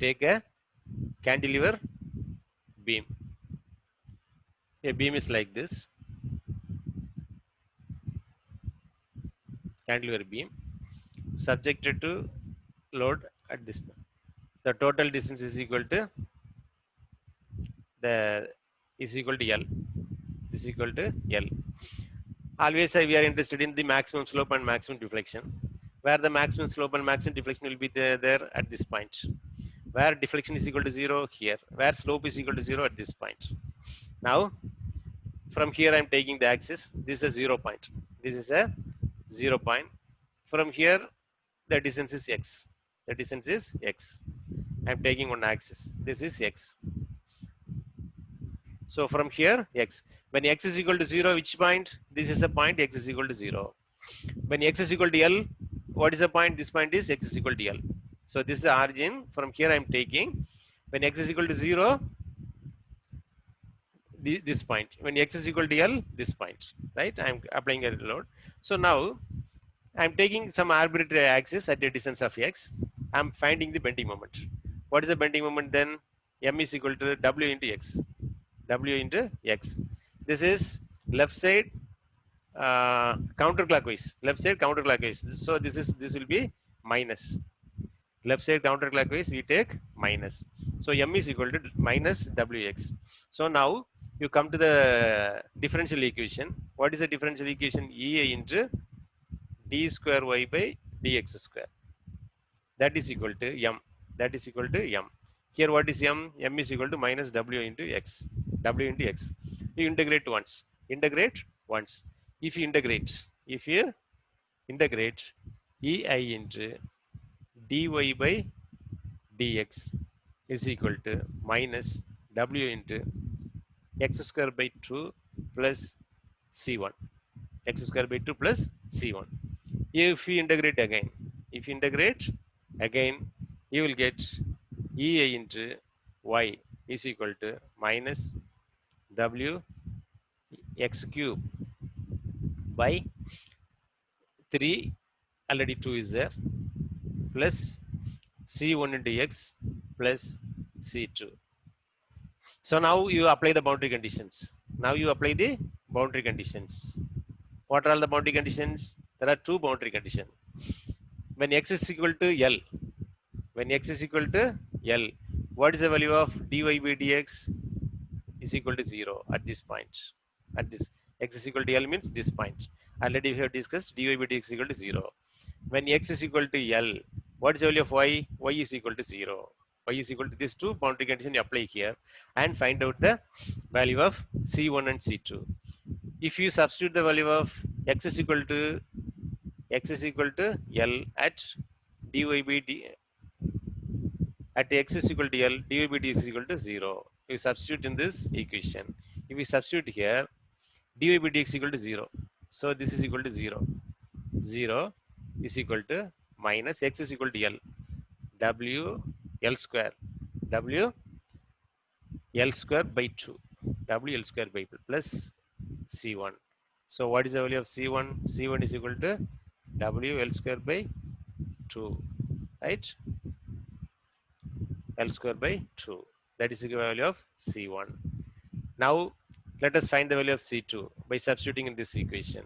take a cantilever beam. A beam is like this, cantilever beam, subjected to load at this point. The total distance is equal to L. Is equal to L. Always we are interested in the maximum slope and maximum deflection, where the maximum slope and maximum deflection will be there at this point. Where deflection is equal to 0 here, where slope is equal to 0 at this point. Now, from here I am taking the axis. This is a 0 point. This is a 0 point. From here, the distance is x. The distance is x. I am taking one axis. This is x. So from here, x. When x is equal to 0, which point? This is a point, x is equal to 0. When x is equal to L, what is the point? This point is x is equal to L. So this is the origin. From here I am taking. When x is equal to 0, this point. When x is equal to L, this point. Right? I am applying a load. So now I am taking some arbitrary axis at a distance of x. I am finding the bending moment. What is the bending moment then? M is equal to W into x. W into x. This is left side counterclockwise. Left side counterclockwise. So this will be minus. Left side counterclockwise we take minus. So M is equal to minus Wx. So now you come to the differential equation. What is the differential equation? EA into d square y by dx square. That is equal to M. That is equal to M. Here what is M? M is equal to minus W into x. W into x. You integrate once. Integrate once. If you integrate EI into dy by dx is equal to minus W into x square by 2 plus C1. X square by 2 plus C1. If you integrate again, you will get EA into y is equal to minus W x cube by 3, already 2 is there, plus C1 into x plus C2. So now you apply the boundary conditions. What are all the boundary conditions? There are two boundary conditions. When x is equal to L, what is the value of dy by dx? Is equal to 0 at this point. At this x is equal to L means this point. Already we have discussed dy by dx is equal to 0. When x is equal to L, what is the value of y? Y is equal to 0. Y is equal to these two boundary conditions you apply here and find out the value of C1 and C2. If you substitute the value of x is equal to L at dy by d at x is equal to L, dy by dx is equal to 0. You substitute in this equation. If we substitute here, dy by dx is equal to 0. So this is equal to 0. 0 is equal to minus x is equal to L. W L square. W L square by 2. W L square by 2 plus C1. So what is the value of C1? C1 is equal to W L square by 2. Right? L square by 2. That is the value of C1. Now let us find the value of C2 by substituting in this equation.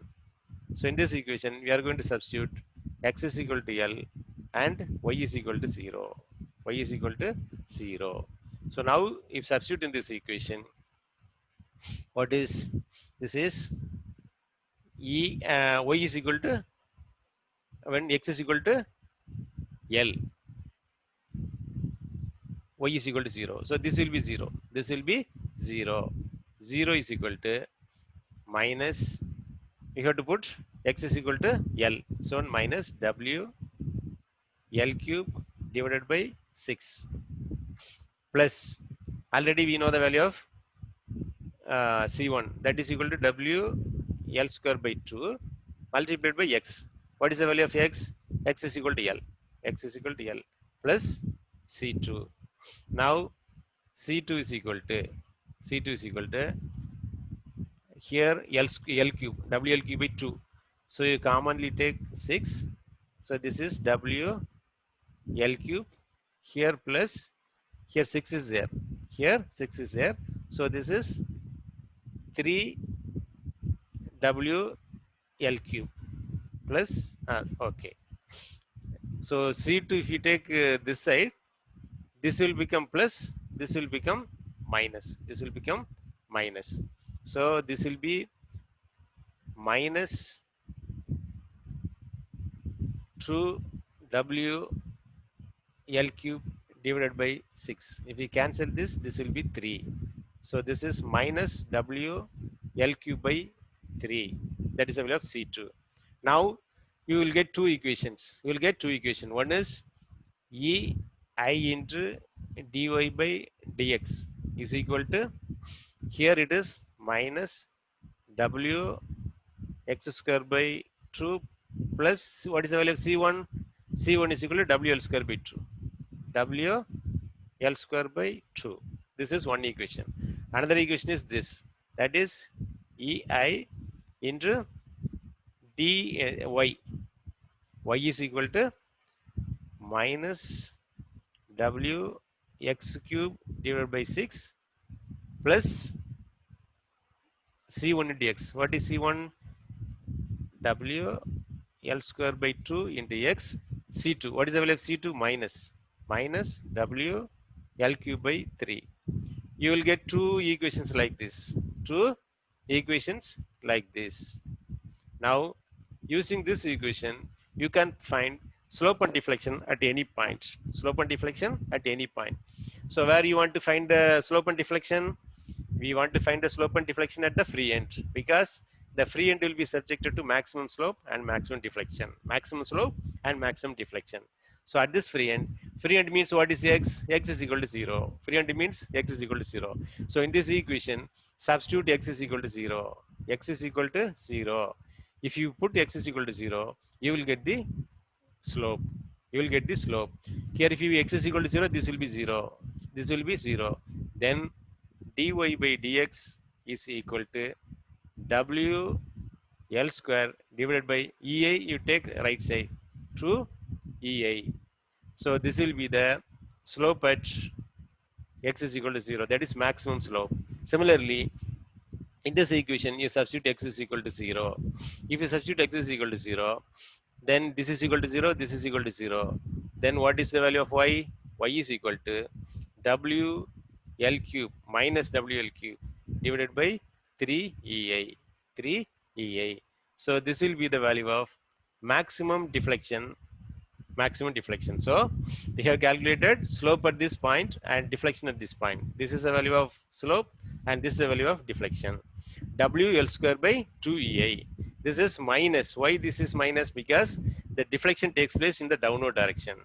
So in this equation we are going to substitute x is equal to L and y is equal to 0. Y is equal to 0. So now if substitute in this equation, what is this is y is equal to, when x is equal to L, y is equal to 0. So this will be 0. This will be 0. 0 is equal to minus, we have to put x is equal to L. So minus W L cube divided by 6 plus, already we know the value of C1, that is equal to W L square by 2 multiplied by x. What is the value of x? X is equal to L. X is equal to L plus C2. Now C2 is equal to here L cube, W L cube by 2. So you commonly take 6. So this is W L cube here plus Here 6 is there. Here 6 is there. So this is 3W cube plus okay. So C2, if you take this side, this will become plus, this will become minus, this will become minus. So this will be minus 2W L cube divided by 6. If we cancel this, this will be 3. So this is minus W L cube by 3. That is the value of C2. Now you will get two equations. You will get two equations. One is E I into dy by dx is equal to, here it is minus W x square by 2 plus, what is the value of C1? C1 is equal to WL square by 2. W L square by 2. This is one equation. Another equation is this. That is EI into dy. Y is equal to minus W x cube divided by 6 plus C1 dx. What is C1? W L square by 2 into x. C2. What is the value of C2? Minus W L cube by 3. You will get two equations like this. Two equations like this. Now, using this equation, you can find slope and deflection at any point. Slope and deflection at any point. So, where you want to find the slope and deflection? We want to find the slope and deflection at the free end, because the free end will be subjected to maximum slope and maximum deflection. Maximum slope and maximum deflection. So at this free end means what is x? X is equal to 0. Free end means x is equal to 0. So in this equation, substitute x is equal to 0. X is equal to 0. If you put x is equal to 0, you will get the slope. You will get the slope. Here if you x is equal to 0, this will be 0. This will be 0. Then dy by dx is equal to W L square divided by EI, you take right side to EI. So this will be the slope at x is equal to 0. That is maximum slope. Similarly, in this equation, you substitute x is equal to 0. If you substitute x is equal to 0, then this is equal to 0, this is equal to 0. Then what is the value of y? Y is equal to W L cube minus WL cube divided by 3EI. 3EI. So this will be the value of maximum deflection. So we have calculated slope at this point and deflection at this point. This is the value of slope and this is the value of deflection. WL square by 2EI. This is minus. Why this is minus? Because the deflection takes place in the downward direction.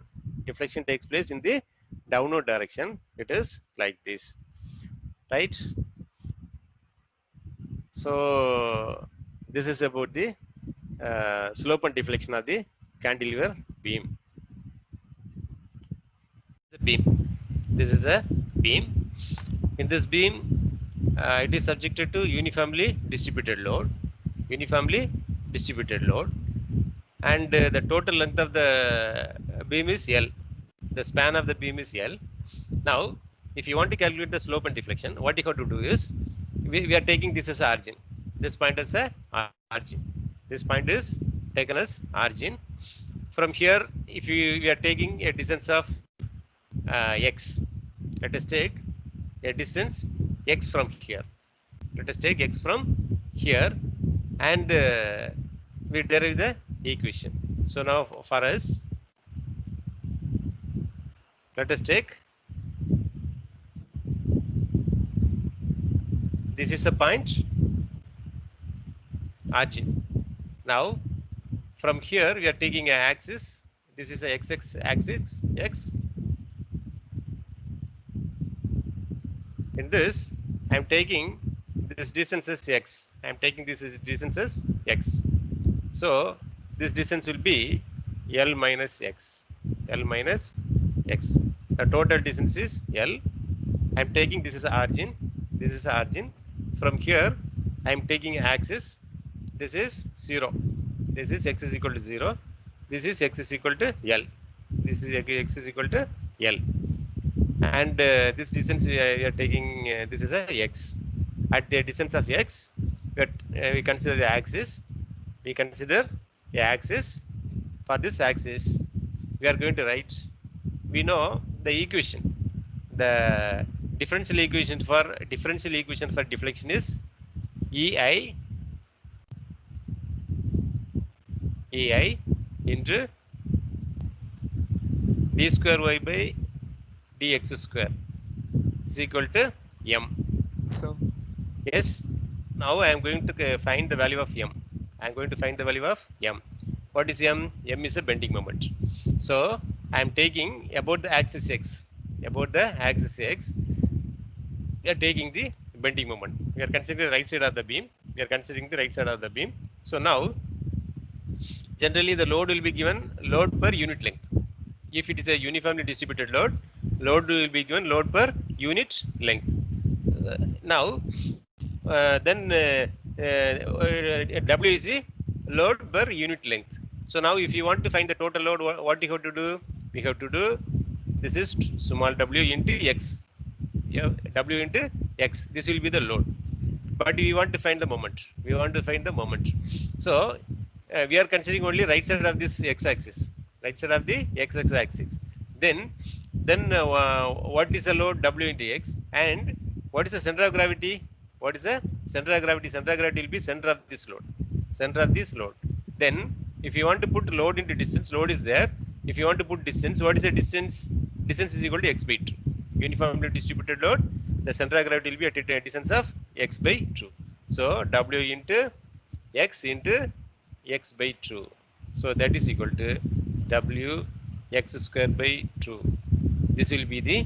Deflection takes place in the downward direction. It is like this, right? So this is about the slope and deflection of the cantilever beam. The beam. This is a beam. In this beam, it is subjected to uniformly distributed load. Uniformly distributed load, and the total length of the beam is L. The span of the beam is L. Now, if you want to calculate the slope and deflection, what you have to do is, we are taking this as origin. This point as a origin. This point is taken as origin. From here, if we are taking a distance of x, let us take a distance x from here. Let us take x from here, and we derive the equation. So now for us, let us take, this is a point origin. Now from here we are taking an axis. This is a x axis x. In this, I am taking this distance as x. I am taking this as distance as x. So this distance will be L minus x. L minus x. The total distance is L. I am taking this is origin. This is origin. From here, I am taking axis. This is 0. This is x is equal to 0. This is x is equal to L. This is x is equal to L. and this distance we are taking, this is a x. At the distance of x, we consider the axis. We consider a axis. For this axis, we are going to write, we know the equation. The differential equation for deflection is ei into d square y by dx square is equal to m. So Yes. Now I am going to find the value of m. I am going to find the value of m. What is m? M is a bending moment. So I am taking about the axis x. About the axis x, we are taking the bending moment. We are considering the right side of the beam. We are considering the right side of the beam. So now, generally the load will be given load per unit length. If it is a uniformly distributed load, load will be given load per unit length. Now, then W is the load per unit length. So now if you want to find the total load, what you have to do? We have to do, this is small w into x. Yeah, w into x. This will be the load. But we want to find the moment. We want to find the moment. So we are considering only right side of this x-axis. Right side of the x-axis. Then what is the load w into x, and what is the center of gravity? What is the center of gravity? Center of gravity will be center of this load. Center of this load. Then if you want to put load into distance, load is there. If you want to put distance, what is the distance? Distance is equal to x by 2. Uniformly distributed load, the center of gravity will be at a distance of x by 2. So w into x by 2. So that is equal to w x square by 2. This will be the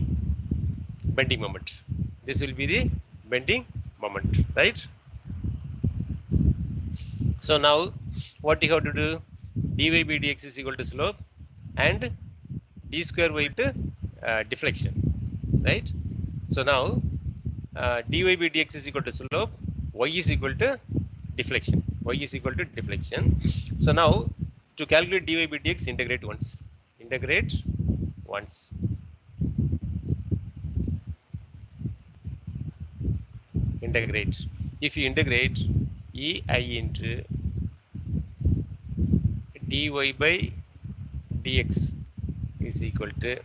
bending moment. This will be the bending moment, right? So now what you have to do? dy by dx is equal to slope, and d square y to deflection, right? So now dy by dx is equal to slope, y is equal to deflection. Y is equal to deflection. So now to calculate dy by dx, integrate once. Integrate once. Integrate. If you integrate ei into dy by dx is equal to,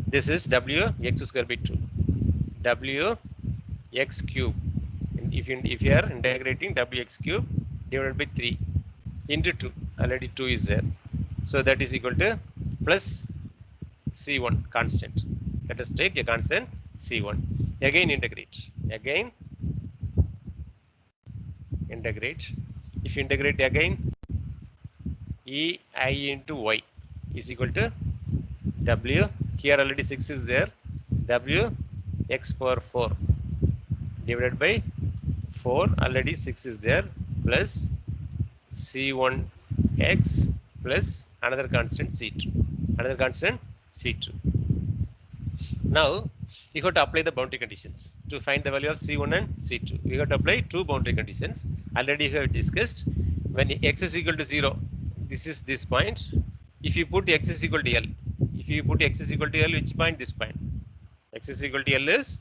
this is w x square by 2, w x cube. If you are integrating w x cube divided by 3 into 2, already 2 is there, so that is equal to plus c1 constant. Let us take a constant c1. Again integrate. Again integrate. If you integrate again, ei into y is equal to w, here already 6 is there, w x power 4 divided by 4, already 6 is there, plus c1 x plus another constant c2. Another constant c2. Now you have to apply the boundary conditions to find the value of c1 and c2. We have to apply two boundary conditions. Already we have discussed. When x is equal to 0, this is this point. If you put x is equal to L, if you put x is equal to L, which point? This point. X is equal to L is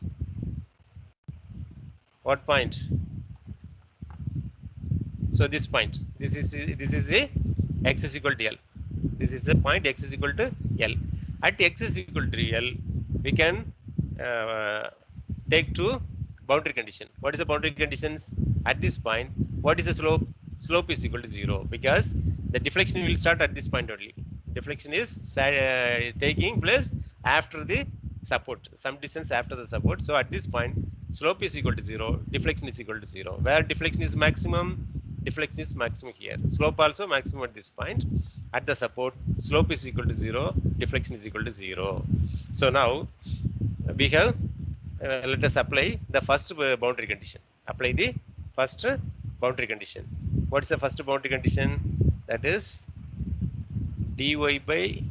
what point? So this point. This is a x is equal to L. This is the point x is equal to L. At x is equal to L, we can take two boundary condition. What is the boundary conditions? At this point, what is the slope? Slope is equal to 0, because the deflection will start at this point only. Deflection is taking place after the support, some distance after the support. So at this point, slope is equal to 0, deflection is equal to 0. Where deflection is maximum? Deflection is maximum here. Slope also maximum at this point. At the support, slope is equal to 0, deflection is equal to 0. So now we have, let us apply the first boundary condition. Apply the first boundary condition. What is the first boundary condition? That is dy by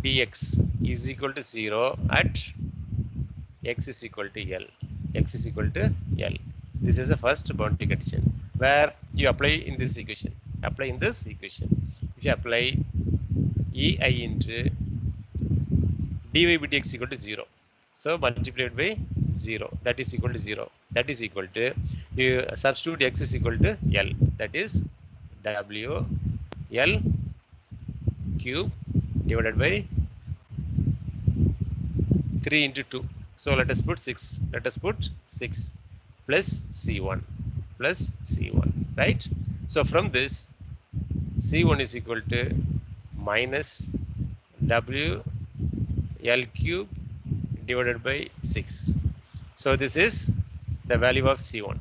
dx is equal to 0 at x is equal to L. X is equal to L. This is the first boundary condition, where you apply in this equation. Apply in this equation. If you apply ei into dy by dx equal to 0. So multiplied by 0, that is equal to 0. That is equal to, you substitute x is equal to L, that is W L cube divided by 3 into 2. So let us put 6. Let us put 6 plus C1 plus C1, right? So from this, C1 is equal to minus W L cube divided by 6. So this is the value of C1.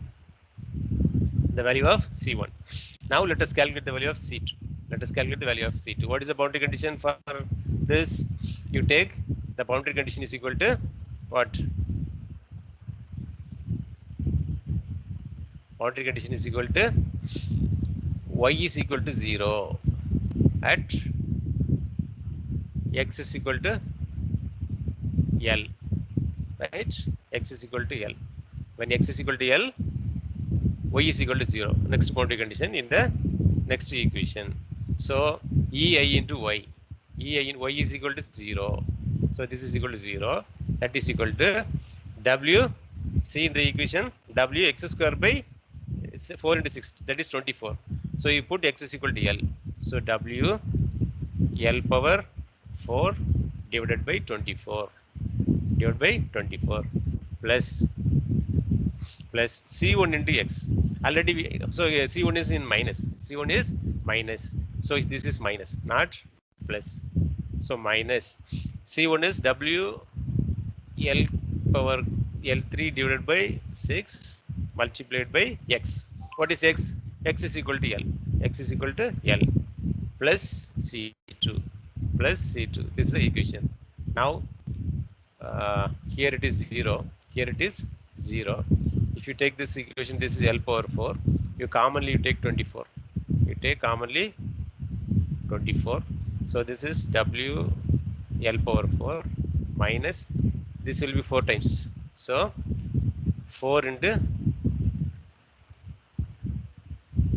The value of C1. Now let us calculate the value of C2. Let us calculate the value of C2. What is the boundary condition for this? You take the boundary condition is equal to what? Boundary condition is equal to y is equal to 0 at x is equal to L, right? X is equal to L. When x is equal to L, y is equal to 0. Next boundary condition in the next equation. So ei into y. Ei in y is equal to 0. So this is equal to 0. That is equal to w. See in the equation, w x square by 4 into 6. That is 24. So you put x is equal to L. So w L power 4 divided by 24 plus C1 into x. Already C1 is in minus. C1 is minus. So this is minus, not plus. So minus C1 is W L power L3 divided by 6 multiplied by x. What is x? X is equal to L. X is equal to L plus C2 plus C2. This is the equation. Now here it is 0. Here it is 0. If you take this equation, this is L power 4. You take 24. You take commonly 24. So this is W L power 4 minus, this will be 4 times. So 4 into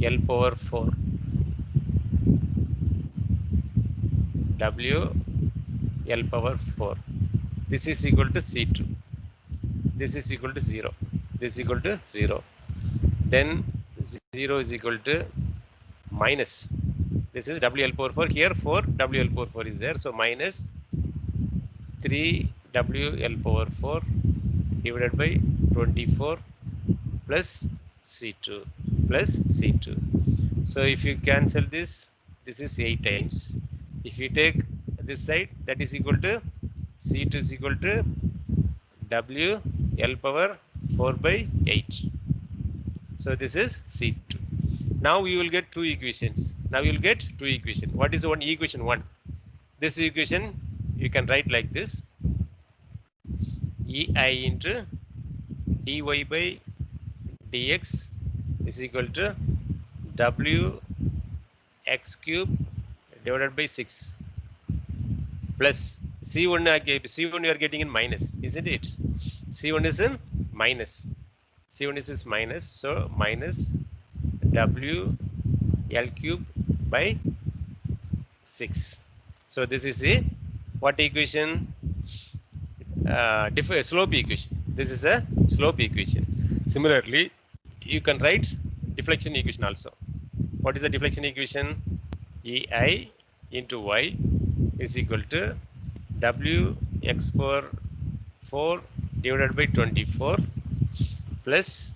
L power 4 W L power 4. This is equal to C2. This is equal to 0. This is equal to 0. Then 0 is equal to minus. This is WL power 4. Here 4 WL power 4 is there. So minus 3 WL power 4 divided by 24 plus C2 plus C2. So if you cancel this, this is 8 times. If you take this side, that is equal to C2 is equal to W L power 4 by 8. So this is C2. Now you will get two equations. What is one equation 1? This equation you can write like this. Ei into dy by dx is equal to W x cube divided by 6 plus C1 you are getting in minus, isn't it? C1 is in minus. C1 is minus. So minus W L cube by 6. So this is a what equation? Slope equation. This is a slope equation. Similarly, you can write deflection equation also. What is the deflection equation? Ei into y is equal to W x power 4 divided by 24 plus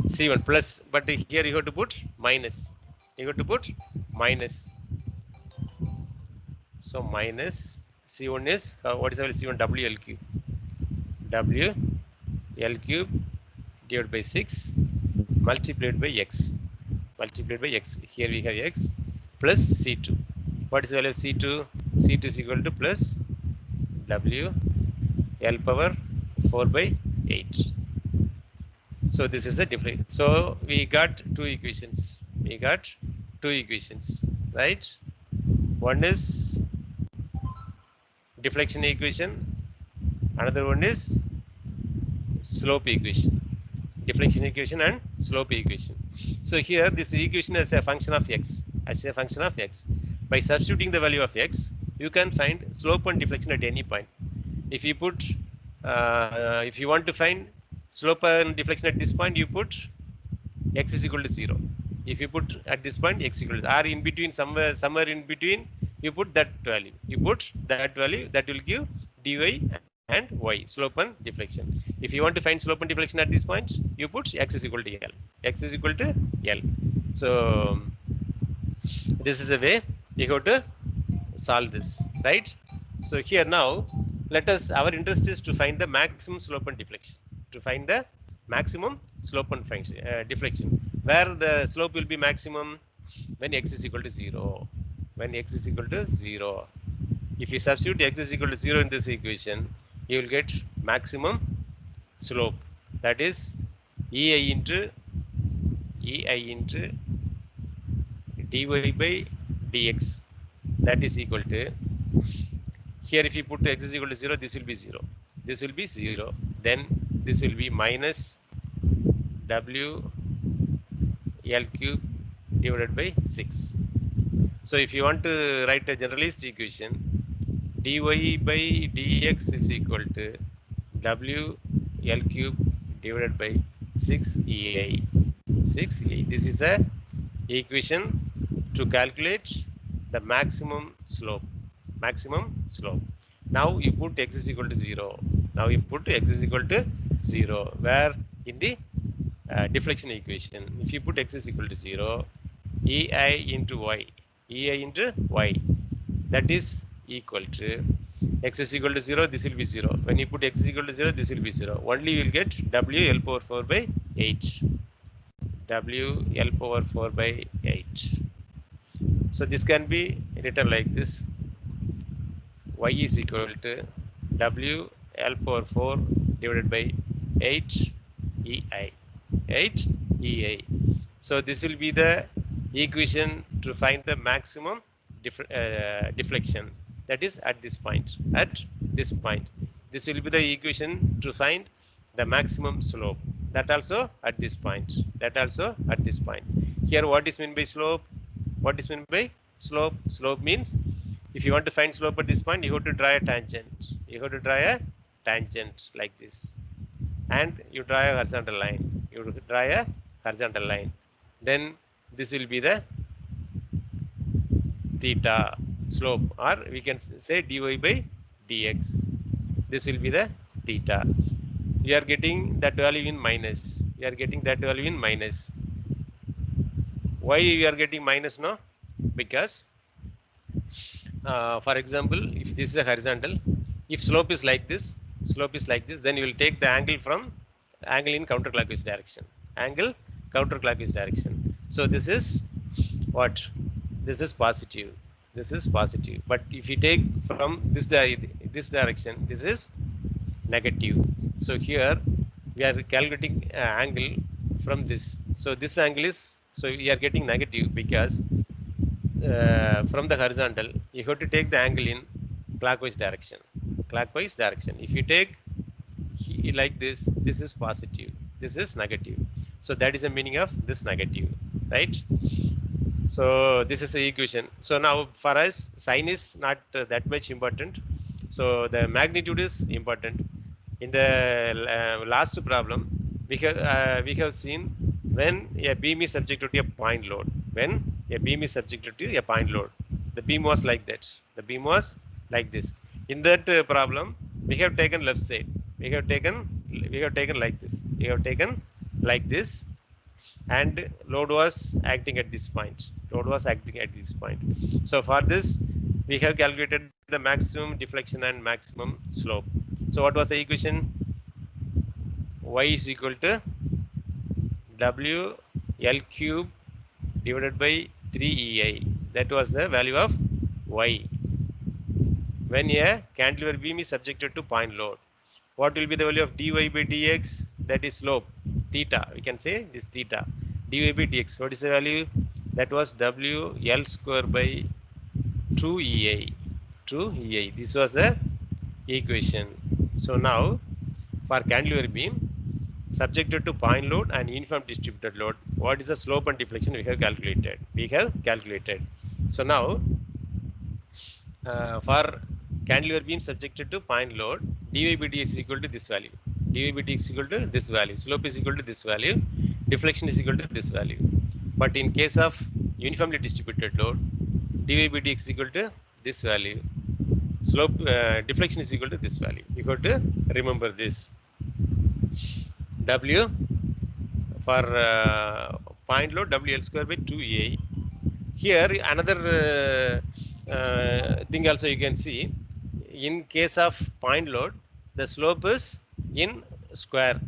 C1 plus, but here you have to put minus. So minus C1 is what is our C1? WL cube. WL cube divided by 6 multiplied by x. Here we have x plus C2. What is the value of C2? C2 is equal to plus W L power 4 by 8. So this is a difference. So we got two equations. Right? One is deflection equation. Another one is slope equation. Deflection equation and slope equation. So here this equation is a function of x. By substituting the value of x, you can find slope and deflection at any point. If you put, if you want to find slope and deflection at this point, you put x is equal to 0. If you put at this point x equal to, or in between, somewhere in between, you put that value. You put that value, that will give dy and y, slope and deflection. If you want to find slope and deflection at this point, you put x is equal to L. X is equal to L. So this is a way you have to solve this, right? So here now, let us, our interest is to find the maximum slope and deflection. To find the maximum slope and deflection, where the slope will be maximum when x is equal to 0. When x is equal to 0. If you substitute x is equal to 0 in this equation, you will get maximum slope. That is ei into dy by dx. That is equal to, here if you put x is equal to 0, this will be 0. This will be 0. Then this will be minus w L cube divided by 6. So if you want to write a generalized equation, dy by dx is equal to w L cube divided by 6ei. 6ei. This is a equation to calculate the maximum slope. Maximum slope. Now you put x is equal to 0. Now you put x is equal to 0. Where? In the deflection equation. If you put x is equal to 0, ei into y. Ei into y. That is equal to, x is equal to 0, this will be 0. When you put x is equal to 0, this will be 0. Only you will get w L power 4 by 8. W L power 4 by 8. So this can be written like this. Y is equal to W L power 4 divided by 8 EI. 8 EI. So this will be the equation to find the maximum deflection. That is at this point. At this point. This will be the equation to find the maximum slope. That also at this point. That also at this point. Here what is meant by slope? What is meant by slope? Slope means if you want to find slope at this point, you have to draw a tangent. You have to draw a tangent like this. And you draw a horizontal line. You draw a horizontal line. Then this will be the theta slope, or we can say dy by dx. This will be the theta. You are getting that value in minus. You are getting that value in minus. Why you are getting minus now? Because for example, if this is a horizontal, if slope is like this, then you will take the angle from angle in counterclockwise direction. Angle counterclockwise direction. So this is what? This is positive. This is positive. But if you take from this direction, this is negative. So here we are calculating angle from this. So this angle is, so we are getting negative because from the horizontal you have to take the angle in clockwise direction. Clockwise direction. If you take like this, this is positive. This is negative. So that is the meaning of this negative, right? So this is the equation. So now for us, sign is not that much important. So the magnitude is important. In the last problem, we have seen when a beam is subjected to a point load. When a beam is subjected to a point load, the beam was like that. The beam was like this. In that problem, we have taken left side. We have taken like this. We have taken like this, and load was acting at this point. Load was acting at this point. So for this, we have calculated the maximum deflection and maximum slope. So what was the equation? Y is equal to W L cube divided by 3EI. That was the value of Y. When a cantilever beam is subjected to point load, what will be the value of dy by dx? That is slope, theta. We can say this theta. Dy by dx. What is the value? That was W L square by 2EI. 2EI. This was the equation. So now for cantilever beam subjected to point load and uniform distributed load, what is the slope and deflection we have calculated? We have calculated. So now for cantilever beam subjected to point load, dy by dx is equal to this value. dy by dx is equal to this value. Slope is equal to this value. Deflection is equal to this value. But in case of uniformly distributed load, dy by dx is equal to this value. Slope deflection is equal to this value. You got to remember this. W for point load WL square by 2A. Here another thing also you can see. In case of point load, the slope is in square,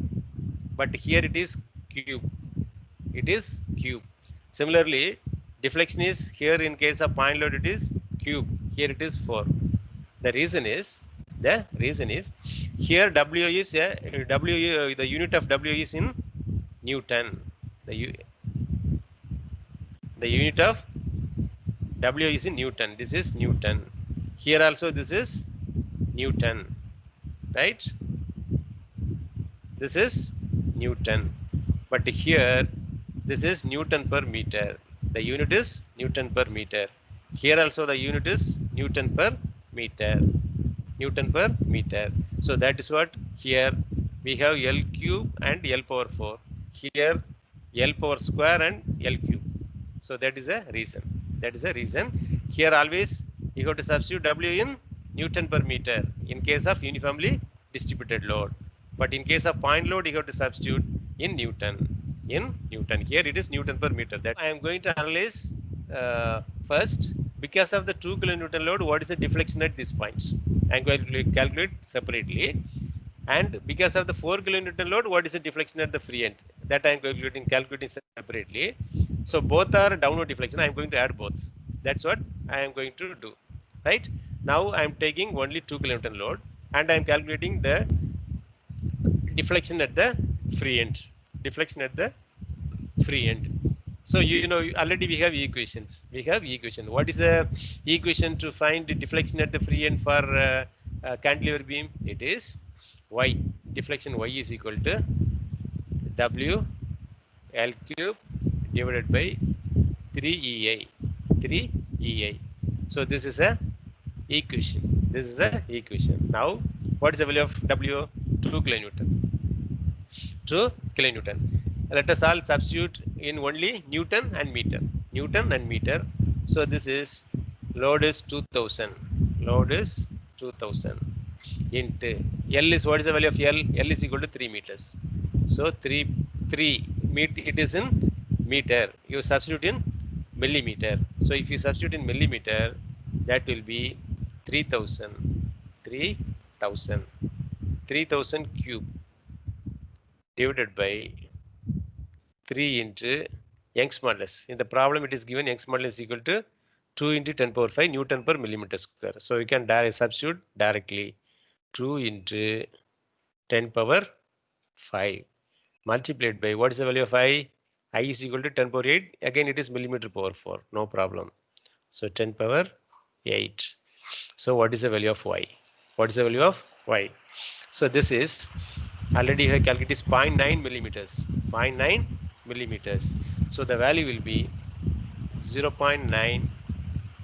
but here it is cube. It is cube. Similarly, deflection is here in case of point load it is cube. Here it is 4. The reason is here W is the unit of W is in Newton. The unit of W is in Newton. This is Newton. Here also this is Newton, right? This is Newton. But here this is Newton per meter. The unit is Newton per meter. Here also the unit is Newton per meter. Newton per meter. So that is what here we have L cube and L power 4. Here L power square and L cube. So that is a reason. That is a reason. Here always you have to substitute W in Newton per meter in case of uniformly distributed load. But in case of point load, you have to substitute in Newton. In Newton. Here it is Newton per meter. That I am going to analyze first. Because of the 2 kilonewton load, what is the deflection at this point? I am going to calculate separately. And because of the 4 kilonewton load, what is the deflection at the free end? That I am calculating separately. So both are downward deflection. I am going to add both. That's what I am going to do. Right? Now I am taking only 2 kilonewton load and I am calculating the deflection at the free end. Deflection at the free end. So you know already we have equations. We have equation. What is the equation to find the deflection at the free end for cantilever beam? It is y. Deflection y is equal to W L cube divided by 3EI. 3EI. So this is a equation. This is a equation. Now what is the value of W? 2 kilonewton. 2 kilonewton. Let us all substitute in only Newton and meter. Newton and meter. So this is load is 2000. Load is 2000 into L is what is the value of L? L is equal to 3 meters. So 3 meter it is in meter. You substitute in millimeter. So if you substitute in millimeter, that will be 3000. 3000 cube divided by 3 into Young's modulus. In the problem, it is given Young's modulus is equal to 2 into 10 power 5 Newton per millimeter square. So we can substitute directly 2 into 10 power 5 multiplied by what is the value of I? I is equal to 10 power 8. Again, it is millimeter power 4. No problem. So 10 power 8. So what is the value of Y? What is the value of Y? So this is already I calculated is 0.9 millimeters. 0.9 millimeters. So the value will be 0.9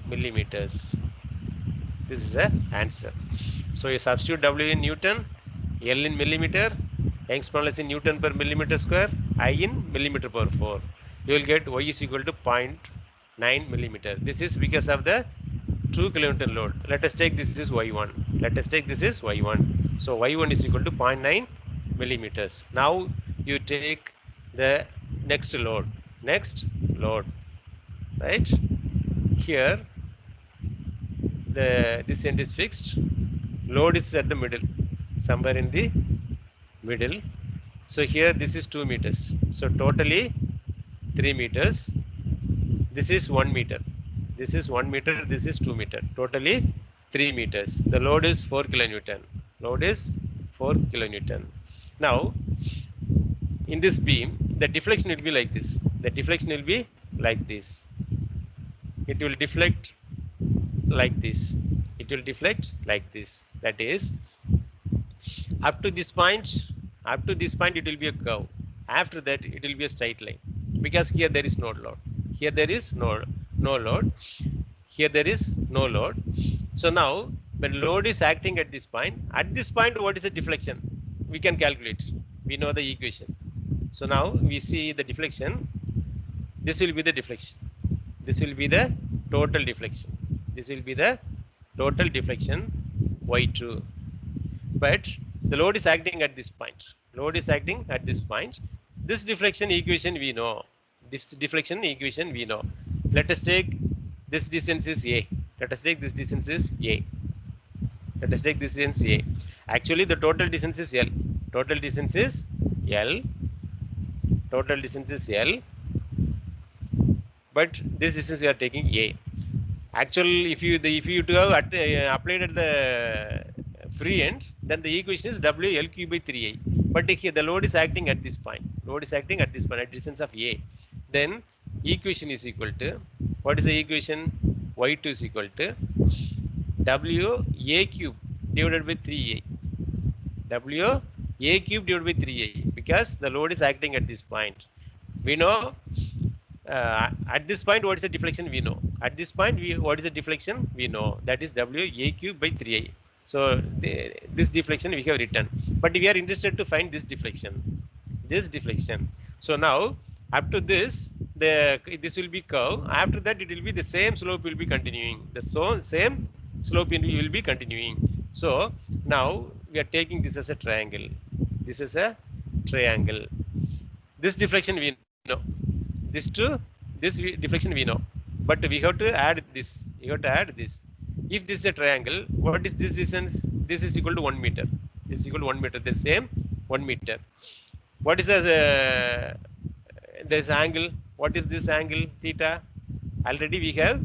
millimeters. This is the answer. So you substitute W in Newton, L in millimeter, Young's modulus in Newton per millimeter square, I in millimeter per 4. You will get Y is equal to 0.9 millimeter. This is because of the 2 kilonewton load. Let us take this is Y1. Let us take this is Y1. So Y1 is equal to 0.9 millimeters. Now you take the next load. Next load. Right? Here this end is fixed. Load is at the middle. Somewhere in the middle. So here this is 2 meters. So totally 3 meters. This is 1 meter. This is 1 meter. This is 2 meter. Totally 3 meters. The load is 4 kilonewton. Load is 4 kilonewton. Now in this beam the deflection will be like this. The deflection will be like this. It will deflect like this. It will deflect like this. That is up to this point it will be a curve. After that it will be a straight line because here there is no load. Here there is no load. Here there is no load. So now when load is acting at this point what is the deflection? We can calculate. We know the equation. So now we see the deflection. This will be the deflection. This will be the total deflection. This will be the total deflection y2. But the load is acting at this point. Load is acting at this point. This deflection equation we know. This deflection equation we know. Let us take this distance is a. Let us take this distance is a. Let us take this distance a. Actually, the total distance is L. Total distance is L. Total distance is L. But this distance we are taking a. Actually, if you to have applied at the free end, then the equation is W L Q by 3a. But here the load is acting at this point. Load is acting at this point at distance of a. Then equation is equal to, what is the equation? Y2 is equal to W a cube divided by 3a. W a cube divided by 3a, because the load is acting at this point. We know at this point what is the deflection we know. At this point what is the deflection we know, that is W a cube by 3a. So this deflection we have written, but we are interested to find this deflection. So now up to this will be curve. After that it will be the same slope will be continuing. Same slope will be continuing. So now we are taking this as a triangle. This is a triangle. This deflection we know. This deflection we know, but we have to add this. If this is a triangle, what is this distance? This is equal to 1 meter. This is equal to 1 meter. The same 1 meter. What is this angle? What is this angle? Theta. Already we have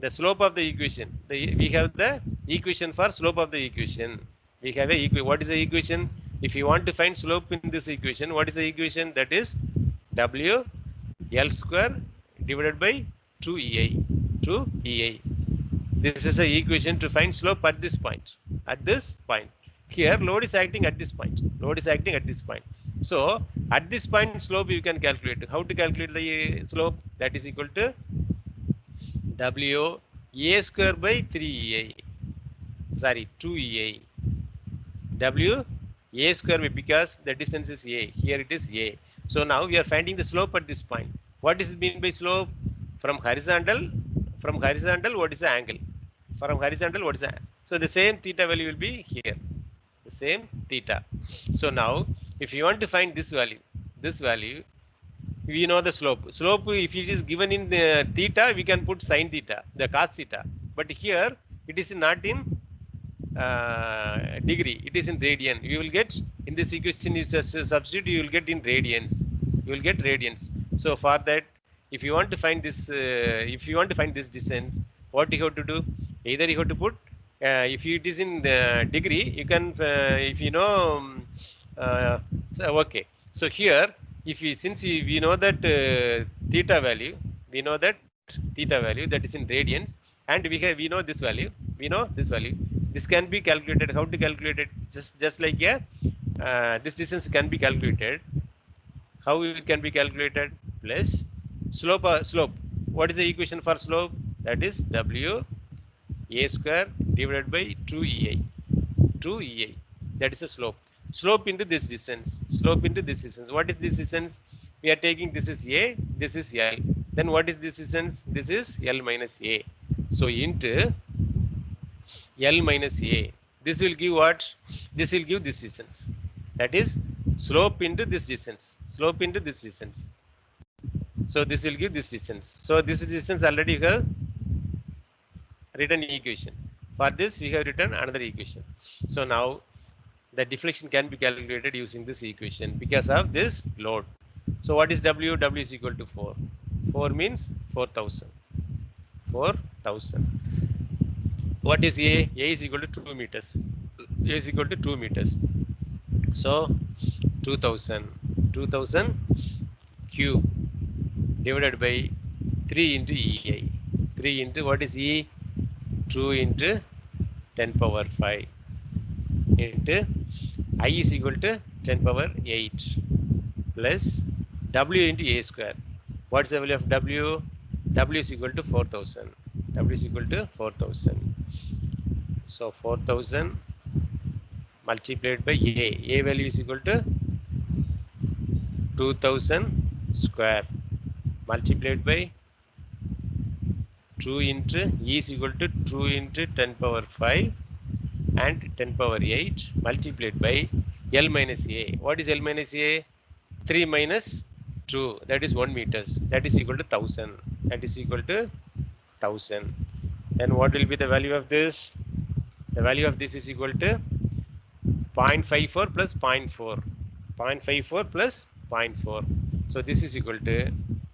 the slope of the equation. We have the equation for slope of the equation. We have what is the equation? If you want to find slope in this equation, what is the equation? That is W L square divided by 2EI. This is the equation to find slope at this point. Here load is acting at this point. So at this point slope you can calculate. How to calculate the slope? That is equal to W a square by 2EI. W a square by, because the distance is a. Here it is a. So now we are finding the slope at this point. What is mean by slope? From horizontal, what is the angle? From horizontal, what is the? So the same theta value will be here. The same theta. So now, if you want to find this value, we know the slope. Slope, if it is given in the theta, we can put sin theta, the cos theta. But here, it is not in degree. It is in radian. You will get in this equation. You substitute. You will get in radians. So for that, if you want to find this, distance, what you have to do? Either you have to put, if it is in the degree, you can, if you know, okay. So here, since we know that theta value, that is in radians, and we know this value. This can be calculated. How to calculate it? Just like this distance can be calculated. How it can be calculated? Plus slope. What is the equation for slope? That is W a square divided by 2EI. That is the slope. Slope into this distance. What is this distance? We are taking this is a, this is L. Then what is this distance? This is L minus a. So into L minus a. This will give what? This will give this distance. That is slope into this distance. So this will give this distance. So this distance already we have written equation. For this we have written another equation. So now the deflection can be calculated using this equation because of this load. So what is W? W is equal to 4. 4 means 4,000. What is A? A is equal to 2 meters. So 2000 cube divided by 3 into EI. 3 into what is E? 2 into 10 power 5 into I is equal to 10 power 8 plus W into A square. What is the value of W? W is equal to 4,000. So 4000 multiplied by A. A value is equal to 2000 square multiplied by 2 into E is equal to 2 into 10 power 5 and 10 power 8 multiplied by L minus A. What is L minus A? 3 minus 2, that is 1 meters. That is equal to 1000. That is equal to 1000. Then what will be the value of this? The value of this is equal to 0.54 plus zero point 0.4. 0.54 plus zero point 0.4. So this is equal to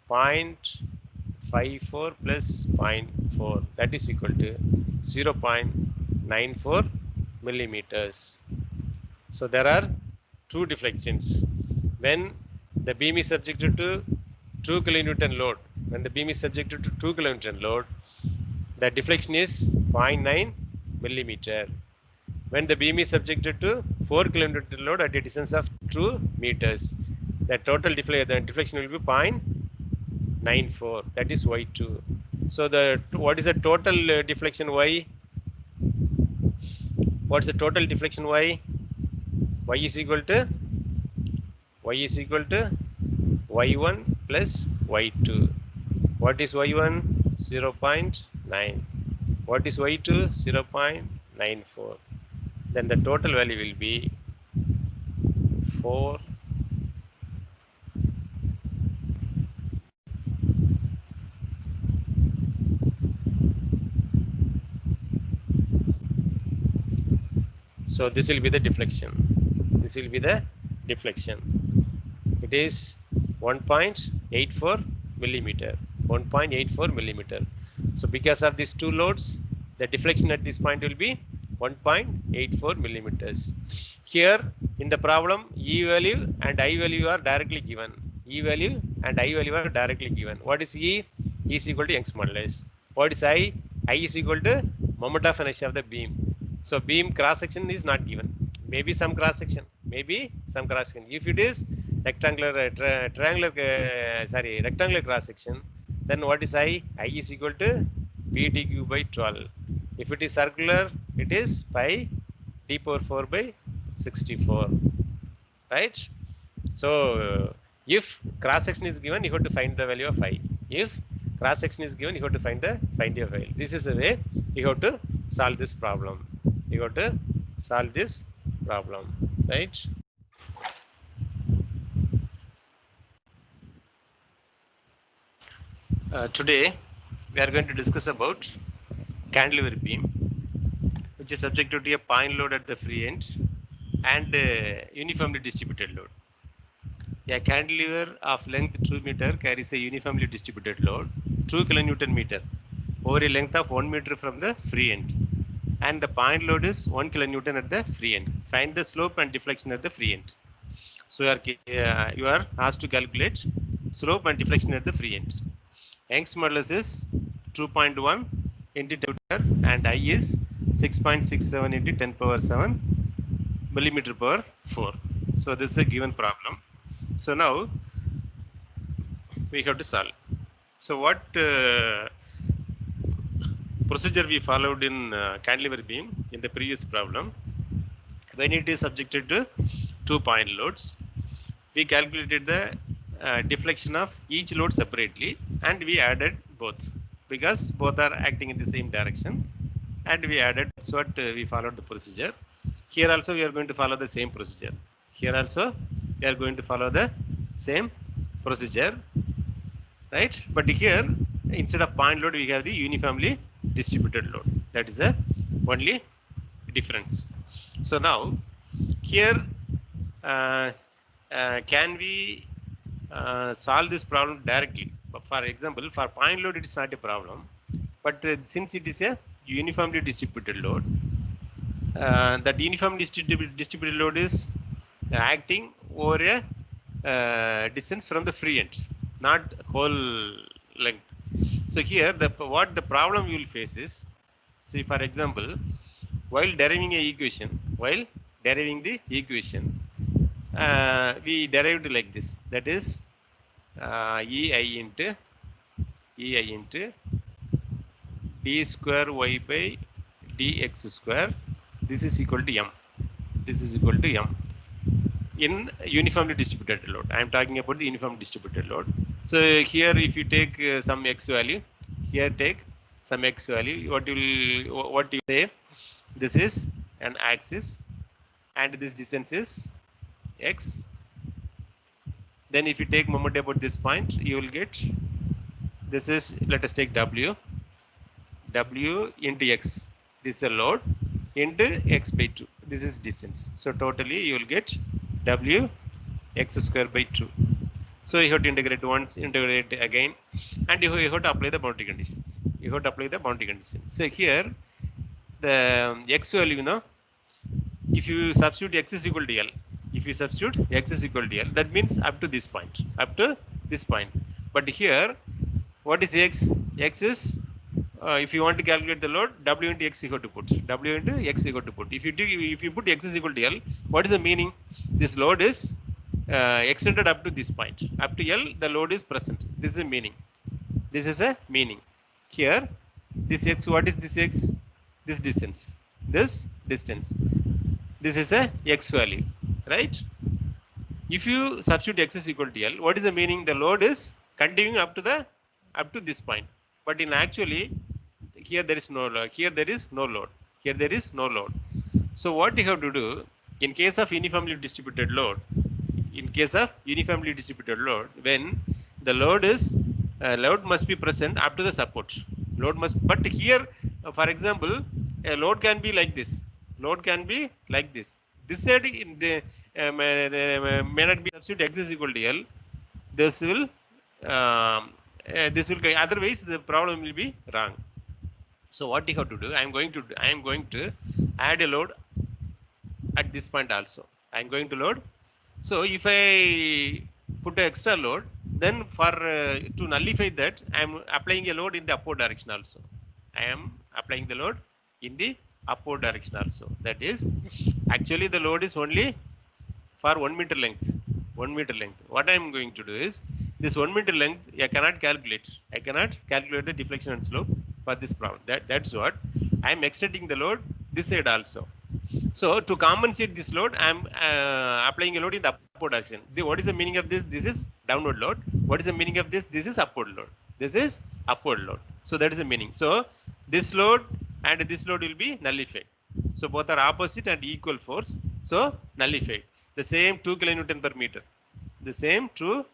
0.54 plus zero point 0.4. That is equal to 0.94 millimeters. So there are two deflections. When the beam is subjected to 2 kilonewton load, when the beam is subjected to 2 kilonewton load, the deflection is 0.9 millimeter. When the beam is subjected to 4 kilonewton load at a distance of 2 meters, the total deflection will be 0.94. That is y2. So what is the total deflection y? What is the total deflection y? Y is equal to y1 plus y2. What is y1? 0.9. What is y2? 0.94. Then the total value will be 4. So this will be the deflection. This will be the deflection. It is 1.84 millimeter. 1.84 millimeter. So because of these two loads, the deflection at this point will be 1.84 millimeters. Here in the problem, E value and I value are directly given. E value and I value are directly given. What is E? E is equal to Young's modulus. What is I? I is equal to moment of inertia of the beam. So beam cross section is not given. Maybe some cross section. Maybe some cross section. If it is rectangular, rectangular cross section, then what is I? I is equal to B dq by 12. If it is circular, it is pi d power 4 by 64. Right? So if cross section is given, you have to find the value of I. If cross section is given, you have to find the value. This is the way you have to solve this problem. You have to solve this problem, right? Today we are going to discuss about cantilever beam, which is subjected to a point load at the free end and uniformly distributed load. A cantilever of length 2 meter carries a uniformly distributed load 2 kilonewton meter over a length of 1 meter from the free end, and the point load is 1 kilonewton at the free end. Find the slope and deflection at the free end. So you are asked to calculate slope and deflection at the free end. Young's modulus is 2.1 into 10 and I is 6.67 into 10 power 7 millimeter per 4. So this is a given problem. So now we have to solve. So what procedure we followed in cantilever beam in the previous problem? When it is subjected to 2 point loads, we calculated the deflection of each load separately and we added both because both are acting in the same direction, and we added. That's what we followed the procedure. Here also we are going to follow the same procedure. Here also we are going to follow the same procedure, right? But here instead of point load we have the uniformly distributed load. That is the only difference. So now here can we solve this problem directly? For example, for point load it is not a problem, but since it is a uniformly distributed load, that uniformly distributed load is acting over a distance from the free end, not whole length. So here what the problem you will face is, see for example, while deriving the equation, we derived like this, that is EI into d square y by dx square, this is equal to m. This is equal to m in uniformly distributed load. I am talking about the uniformly distributed load. So here if you take some x value, here take some x value, what you say, this is an axis and this distance is x. Then if you take moment about this point, you will get, this is, let us take w into x, this is a load, into x by 2, this is distance. So totally you will get w x square by 2. So you have to integrate once, integrate again, and you have to apply the boundary conditions. You have to apply the boundary conditions. So here the x value, if you substitute x is equal to L, if you substitute x is equal to L, that means up to this point, up to this point. But here, what is x? X is, if you want to calculate the load, w into x you have to put. W into x you have to put. If you put x is equal to L, what is the meaning? This load is extended up to this point. Up to L, the load is present. This is a meaning. This is a meaning. Here, this x, what is this x? This distance. This distance. This is a x value, right? If you substitute x is equal to L, what is the meaning? The load is continuing up to this point. But in actually, here there is no load. Here there is no load. Here there is no load. So what you have to do in case of uniformly distributed load? In case of uniformly distributed load, when the load is load must be present up to the support. Load must, but here, for example, a load can be like this. Load can be like this. This side in the may not be substitute x is equal to L. This will otherwise the problem will be wrong. So what you have to do? I am going to add a load at this point also. I am going to load. So if I put an extra load, then for to nullify that, I am applying a load in the upward direction also. I am applying the load in the upward direction also. That is, actually the load is only for 1 meter length. 1 meter length. What I am going to do is, this 1 meter length I cannot calculate. I cannot calculate the deflection and slope for this problem. That's what I am extending the load this side also. So to compensate this load, I am applying a load in the upward direction. What is the meaning of this? This is downward load. What is the meaning of this? This is upward load. This is upward load. So that is the meaning. So this load and this load will be nullified. So both are opposite and equal force. So nullified. The same 2 kilonewton per meter. The same 2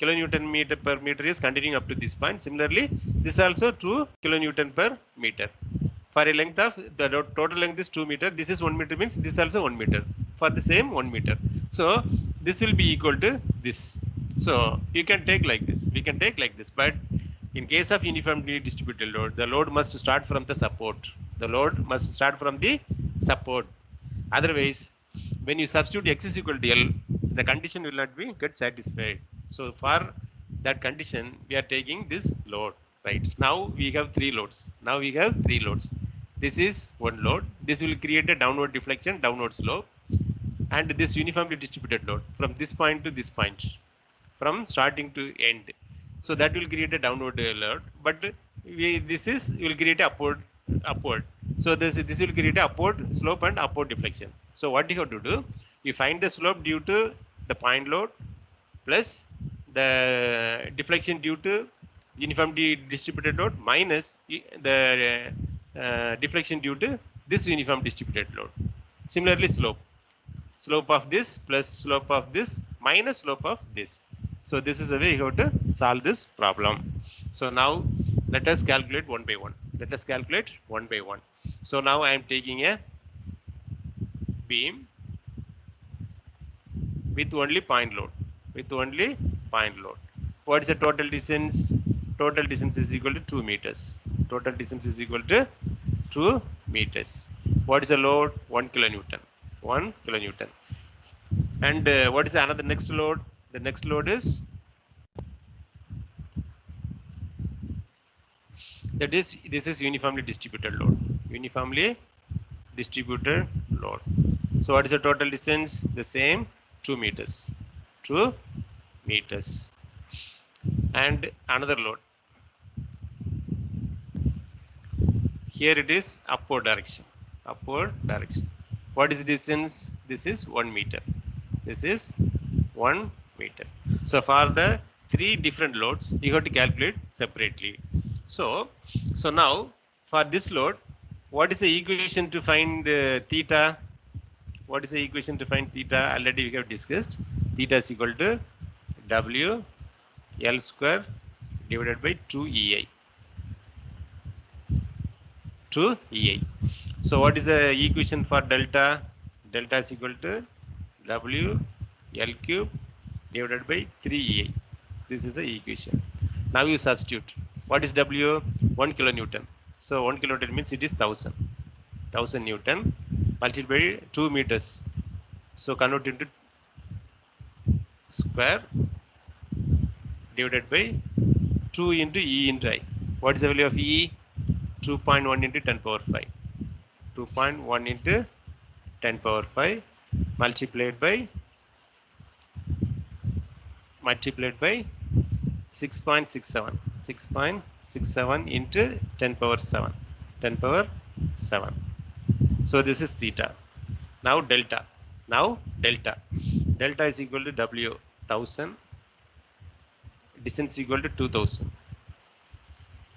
kilonewton per meter is continuing up to this point. Similarly, this also 2 kilonewton per meter. For a length of, the total length is 2 meter. This is 1 meter, means this also 1 meter. For the same 1 meter. So this will be equal to this. So you can take like this. We can take like this. But in case of uniformly distributed load, the load must start from the support. The load must start from the support. Otherwise, when you substitute x is equal to L, the condition will not be get satisfied. So for that condition, we are taking this load. Right. Now we have 3 loads. Now we have 3 loads. This is one load. This will create a downward deflection, downward slope, and this uniformly distributed load from this point to this point, from starting to end. So that will create a downward load. But this will create a upward. So this will create a upward slope and upward deflection. So what you have to do? You find the slope due to the point load plus the deflection due to uniformly distributed load minus the deflection due to this uniform distributed load. Similarly, slope of this plus slope of this minus slope of this. So this is the way you have to solve this problem. So now let us calculate one by one. Let us calculate one by one. So now I am taking a beam with only point load. With only point load. What is the total distance? Total distance is equal to 2 meters. Total distance is equal to 2 meters. What is the load? 1 kilonewton. 1 kilonewton. And what is another next load? The next load is, that is, this is uniformly distributed load. Uniformly distributed load. So what is the total distance? The same 2 meters. 2 meters. And another load. Here it is upward direction. upward direction. What is the distance? This is 1 meter. This is 1 meter. So for the three different loads, you have to calculate separately. So now for this load, what is the equation to find theta? What is the equation to find theta? Already we have discussed. Theta is equal to W L square divided by 2 EI. 2 EI. So what is the equation for delta? Delta is equal to W L cube divided by 3 EI. This is the equation. Now you substitute. What is W? 1 kilonewton. So 1 kilonewton means it is 1000 Newton multiplied by 2 meters. So convert into square divided by 2 into E into I. What is the value of E? 2.1 into 10 power 5. 2.1 into 10 power 5 multiplied by 6.67. 6.67 into 10 power 7. 10 power 7. So this is theta. Now delta. Delta is equal to W 1000. Distance equal to 2000.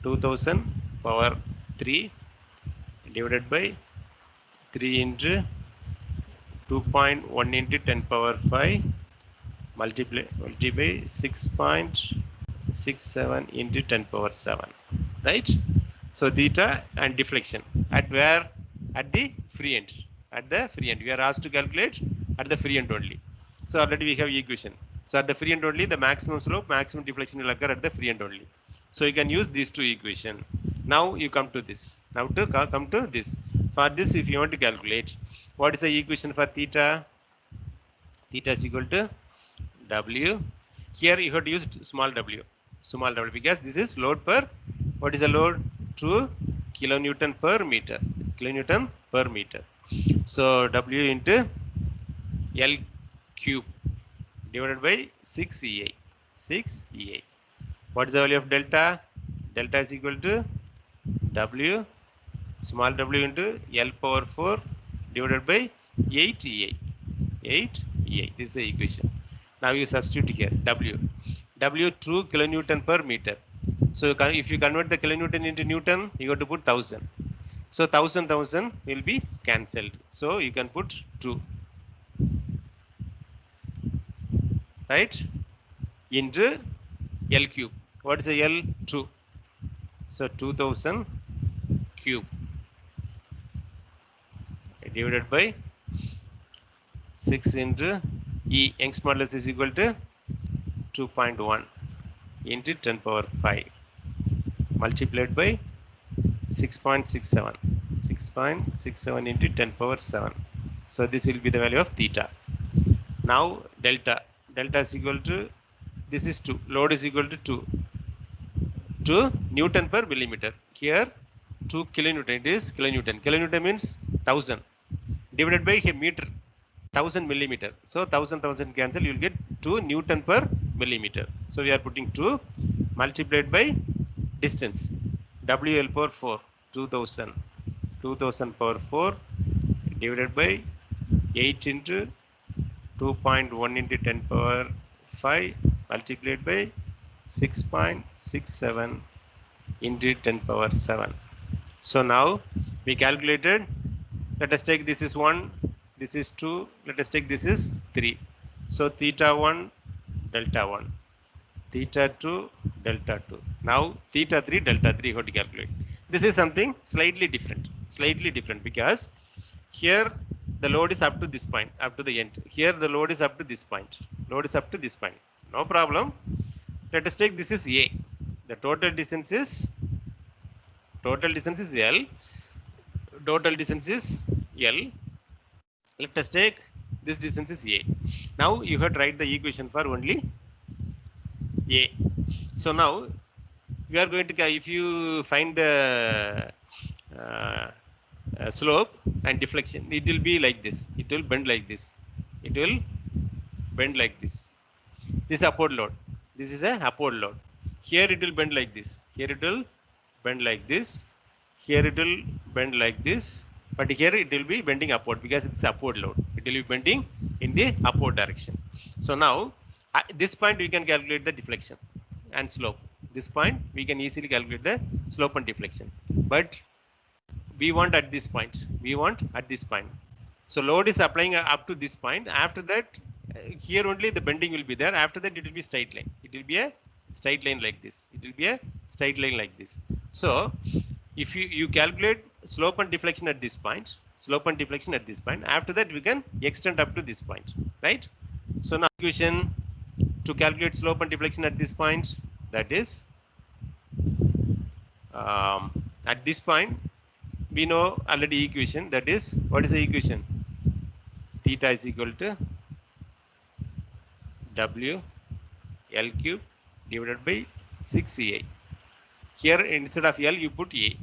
2000 power 3 divided by 3 into 2.1 into 10 power 5 multiply by 6.67 into 10 power 7, right? So theta and deflection at where? At the free end. At the free end we are asked to calculate at the free end only. So already we have equation. So at the free end only, the maximum slope, maximum deflection will occur at the free end only. So you can use these two equations. Now you come to this. Now to come to this. For this, if you want to calculate, what is the equation for theta? Theta is equal to W. Here you have to use small w because this is load per. What is the load? 2 kilonewton per meter. Kilonewton per meter. So W into L cube divided by 6 EI. 6 EI. What is the value of delta? Delta is equal to W small w into L power 4 divided by 8 EI. 8 EI. This is the equation. Now you substitute here W. W 2 kilonewton per meter. So if you convert the kilonewton into Newton, you have to put 1000. So 1000 will be cancelled. So you can put 2. Right? Into L cube. What is the L? 2. So 2000 cube divided by 6 into E. Young's modulus is equal to 2.1 into 10 power 5 multiplied by 6.67. 6.67 into 10 power 7. So this will be the value of theta. Now delta. Delta is equal to, this is 2. Load is equal to 2 Newton per millimeter. Here 2 kilonewton. It is kilonewton. Kilonewton means 1000 divided by a meter. 1000 millimeter. So 1000 cancel. You will get 2 Newton per millimeter. So we are putting 2 multiplied by distance. WL power 4. 2000. 2000 power 4 divided by 8 into 2.1 into 10 power 5 multiplied by 6.67 into 10 power 7. So now we calculated. Let us take this is 1, this is 2, let us take this is 3. So theta 1, delta 1, theta 2, delta 2. Now theta 3, delta 3 you have to calculate. This is something slightly different because here the load is up to this point, up to the end. Here the load is up to this point. Load is up to this point. No problem. Let us take this is A. The total distance is L. Total distance is L. Let us take this distance is A. Now you have to write the equation for only A. So now we are going to, if you find the slope and deflection, it will be like this. It will bend like this. It will bend like this. This is upward load. This is a upward load. Here it will bend like this. Here it will bend like this. Here it will bend like this. but here it will be bending upward because it's upward load. It will be bending in the upward direction. So now at this point we can calculate the deflection and slope. This point we can easily calculate the slope and deflection, but we want at this point. We want at this point. So load is applying up to this point. After that, here only the bending will be there. After that, it will be straight line. It will be a straight line like this. It will be a straight line like this. So if you calculate slope and deflection at this point, slope and deflection at this point, after that we can extend up to this point, right? So now equation to calculate slope and deflection at this point, that is at this point we know already equation, that is, what is the equation? Theta is equal to W L cube divided by 6CA. Here instead of L you put A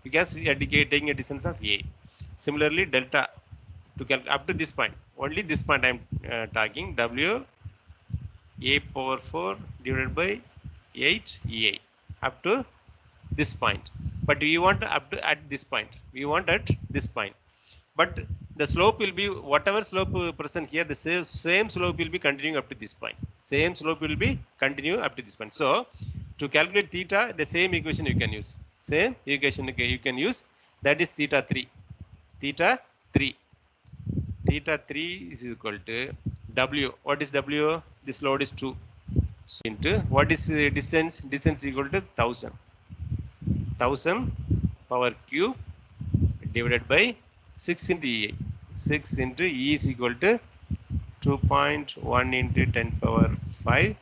because we are taking a distance of A. Similarly delta to calculate up to this point, only this point I am talking, W A power 4 divided by 8 EA up to this point. But we want up to at this point. We want at this point. But the slope will be whatever slope present here, the same slope will be continuing up to this point. Same slope will be continuing up to this point. So to calculate theta, the same equation you can use. Same equation you can use. That is theta 3. Theta 3. Theta 3 is equal to W. What is W? This load is 2. So into what is distance? Distance is equal to 1000. 1000 power cube divided by 6 into E. 6 into E is equal to 2.1 into 10 power 5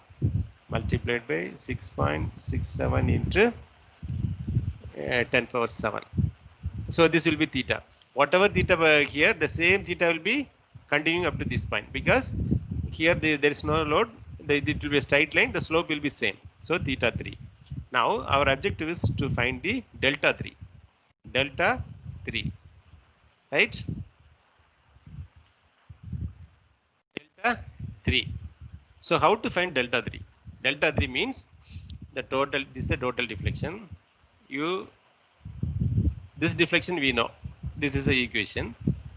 multiplied by 6.67 into 10 power 7. So this will be theta. Whatever theta here, the same theta will be continuing up to this point because here there is no load. It will be a straight line. The slope will be same. So theta 3. Now our objective is to find the delta 3. Delta 3. Right? Delta 3. So how to find delta 3? Delta 3 means the total, this is a total deflection. This deflection we know. This is the equation.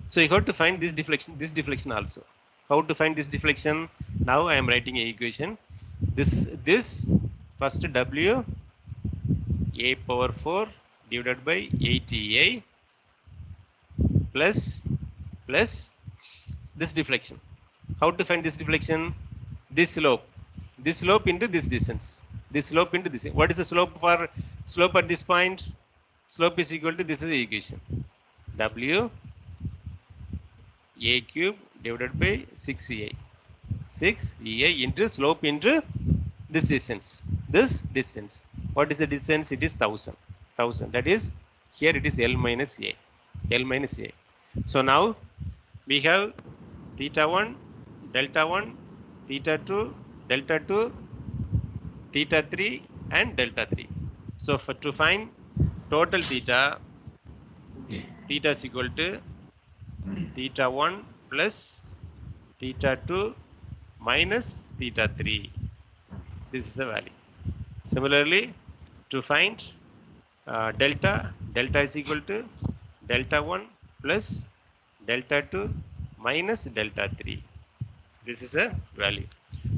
So you have to find this deflection also. How to find this deflection? Now I am writing an equation. This first W A power 4 divided by 8A plus this deflection. How to find this deflection? This slope into this distance. This slope into this. What is the slope for slope at this point? Slope is equal to, this is the equation. W A cube divided by 6EA. 6EA into slope into this distance. This distance. What is the distance? It is 1000. 1000. That is, here it is L minus A. L minus A. So now we have theta 1, delta 1, theta 2, delta 2, theta 3 and delta 3. So to find total theta, theta is equal to theta 1 plus theta 2 minus theta 3. This is the value. Similarly, to find delta is equal to delta 1 plus delta 2 minus delta 3. This is a value.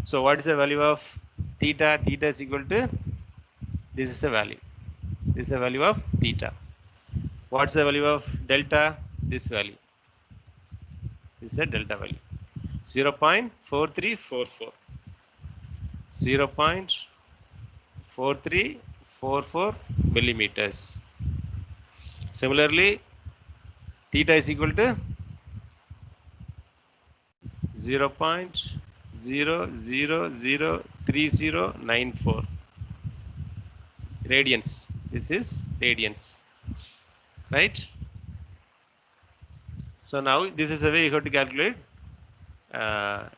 So what is the value of theta? Theta is equal to, this is a value. This is the value of theta. What's the value of delta? This value. This is a delta value. 0.4344. 0.4344 millimeters. Similarly, theta is equal to 0.0003094 radians. This is radians, right? So now this is a way you have to calculate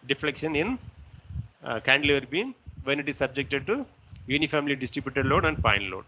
deflection in cantilever beam when it is subjected to uniformly distributed load and point load.